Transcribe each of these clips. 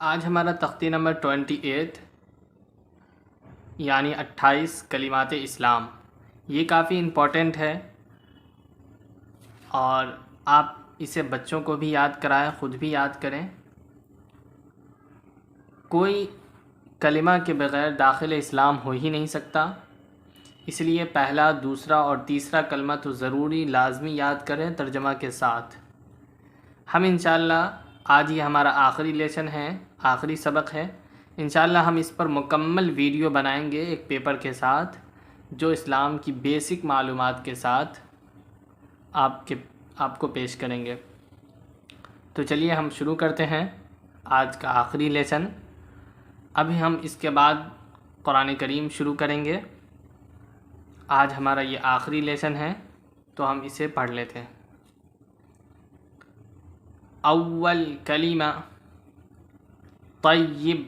آج ہمارا تختی نمبر 28 یعنی 28 کلمات اسلام، یہ کافی امپورٹنٹ ہے اور آپ اسے بچوں کو بھی یاد کرائیں، خود بھی یاد کریں۔ کوئی کلمہ کے بغیر داخل اسلام ہو ہی نہیں سکتا، اس لیے پہلا، دوسرا اور تیسرا کلمہ تو ضروری لازمی یاد کریں ترجمہ کے ساتھ۔ ہم انشاءاللہ آج یہ ہمارا آخری لیسن ہے، آخری سبق ہے۔ انشاءاللہ ہم اس پر مکمل ویڈیو بنائیں گے ایک پیپر کے ساتھ، جو اسلام کی بیسک معلومات کے ساتھ آپ کو پیش کریں گے۔ تو چلیے ہم شروع کرتے ہیں آج کا آخری لیسن۔ ابھی ہم اس کے بعد قرآن کریم شروع کریں گے۔ آج ہمارا یہ آخری لیسن ہے تو ہم اسے پڑھ لیتے ہیں۔ اول کلمہ طیب،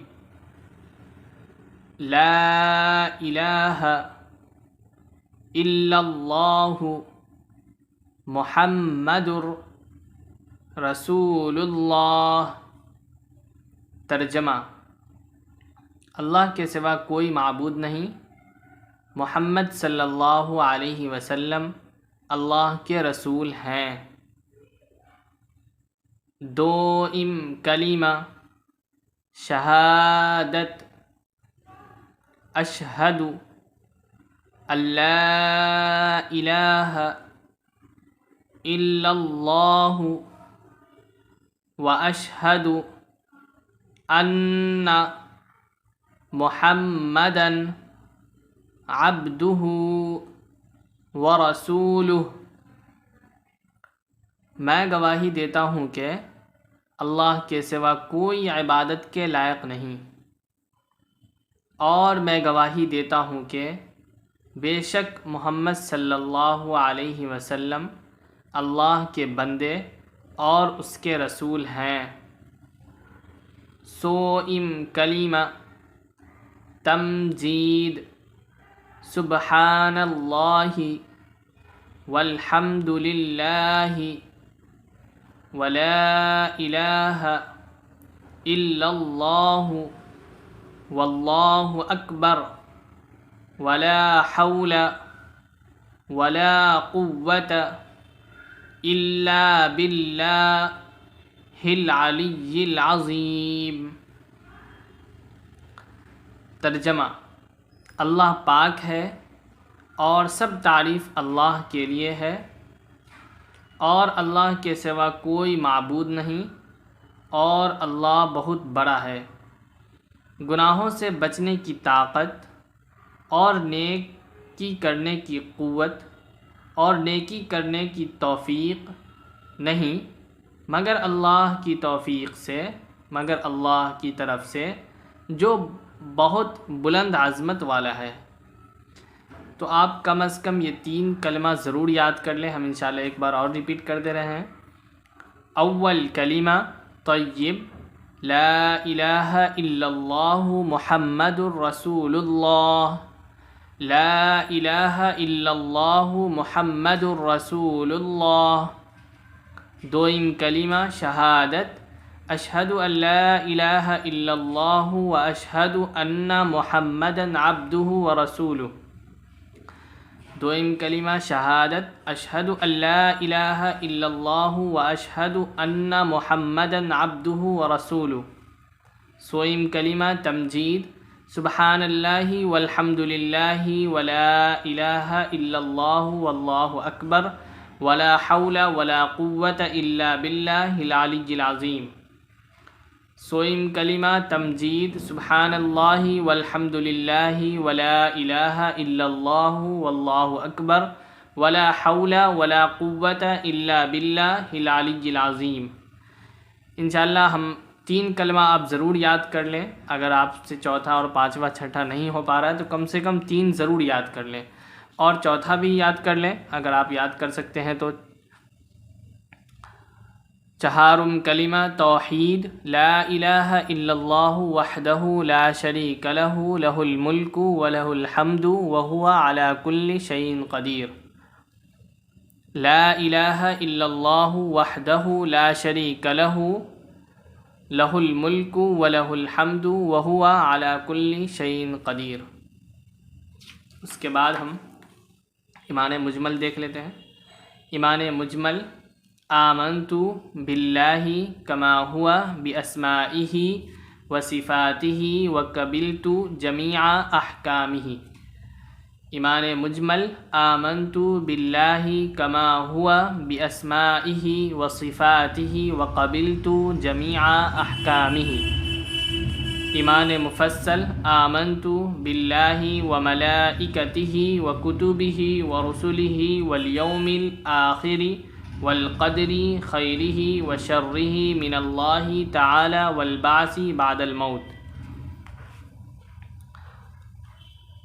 لا الہ الا اللہ محمد رسول اللہ۔ ترجمہ: اللہ کے سوا کوئی معبود نہیں، محمد صلی اللہ علیہ وسلم اللہ کے رسول ہیں۔ دوئم کلمہ شہادت، اشہد ان لا الہ الا اللہ واشہد ان محمدا عبدہ ورسولہ۔ میں گواہی دیتا ہوں کہ اللہ کے سوا کوئی عبادت کے لائق نہیں، اور میں گواہی دیتا ہوں کہ بے شک محمد صلی اللہ علیہ وسلم اللہ کے بندے اور اس کے رسول ہیں۔ سوئم کلمہ تمجید، سبحان اللہ والحمد للہ ولا الہ الا اللہ واللہ اکبر ولا حول ولا قوة الا باللہ العلی العظیم۔ ترجمہ: اللہ پاک ہے اور سب تعریف اللہ کے لیے ہے، اور اللہ کے سوا کوئی معبود نہیں، اور اللہ بہت بڑا ہے۔ گناہوں سے بچنے کی طاقت اور نیکی کرنے کی قوت اور نیکی کرنے کی توفیق نہیں مگر اللہ کی توفیق سے، مگر اللہ کی طرف سے جو بہت بلند عظمت والا ہے۔ تو آپ کم از کم یہ 3 کلمہ ضرور یاد کر لیں۔ ہم انشاءاللہ ایک بار اور ریپیٹ کر دے رہے ہیں۔ اول کلمہ طیب، لا الہ الا اللہ محمد رسول اللہ، لا الہ الا اللہ محمد رسول اللہ۔ دوئم کلمہ شہادت، اشہد ان لا الہ الا اللہ واشہد ان محمدا عبدہ ورسولہ۔ دوئم کلمہ شہادت، اشہد ان لا الہ الا اللہ واشہد ان محمدا عبدہ ورسولہ۔ سوئم کلمہ تمجید، سبحان اللہ والحمد للہ ولا الہ الا اللہ واللہ اکبر ولا حول ولا قوة الا باللہ العلی العظیم۔ سوئم کلمہ تمجید، سبحان اللہ والحمد للہ ولا الہ الا اللہ واللہ اکبر ولا حول ولا قوة الا باللہ العلی العظیم۔ انشاءاللہ ہم 3 کلمہ آپ ضرور یاد کر لیں۔ اگر آپ سے چوتھا اور پانچواں چھٹا نہیں ہو پا رہا ہے تو کم سے کم 3 ضرور یاد کر لیں، اور چوتھا بھی یاد کر لیں اگر آپ یاد کر سکتے ہیں تو۔ چہارم کلمہ توحید، لا الہ الا اللہ وحدہ لا شریک لہ، لہ الملک ولہ الحمد وہو علی کل شیء قدیر۔ لا الہ الا اللہ وحدہ لا شریک لہ لہ الملک ولہ الحمد وہو علی کل شیء قدیر۔ اس کے بعد ہم ایمان مجمل دیکھ لیتے ہیں۔ ایمان مجمل: آمنت باللہ کما ہوا باسمائہ وصفاتہ وقبلت جمیع احکامہ۔ ایمان مجمل: آمنت باللہ کما ہوا باسمائہ وصفاتہ وقبلت جمیع احکامہ۔ ایمان مفصل: آمنت باللہ وملائکتہ وکتبہ ورسلہ والیوم الآخر والقدر خیرہ وشرہ من اللہ تعالی والبعث بعد الموت۔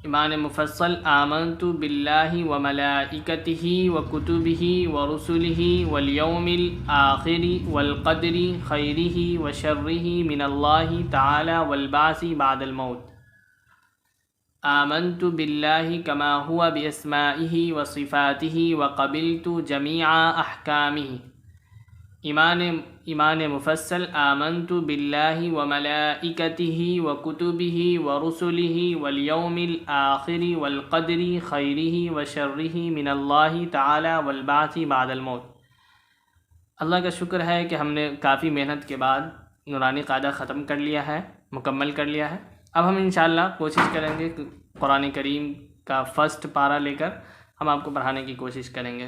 ایمان مفصل: آمنت باللہ وملائکتہ وکتبہ ورسلہ والیوم الآخر والقدر خیرہ وشرہ من اللہ تعالی والبعث بعد الموت۔ آمنت باللہ کما ہوا باسمائہ وصفاتہ وقبلت جمیع احکامہ۔ ایمان مفصل: آمنت باللہ وملائکتہ وکتبہ ورسلہ والیوم الآخر والقدر خیرہ وشرہ من اللہ تعالی والبعث بعد الموت۔ اللہ کا شکر ہے کہ ہم نے کافی محنت کے بعد نورانی قاعدہ ختم کر لیا ہے، مکمل کر لیا ہے۔ اب ہم انشاءاللہ کوشش کریں گے کہ قرآن کریم کا فرسٹ پارہ لے کر ہم آپ کو پڑھانے کی کوشش کریں گے۔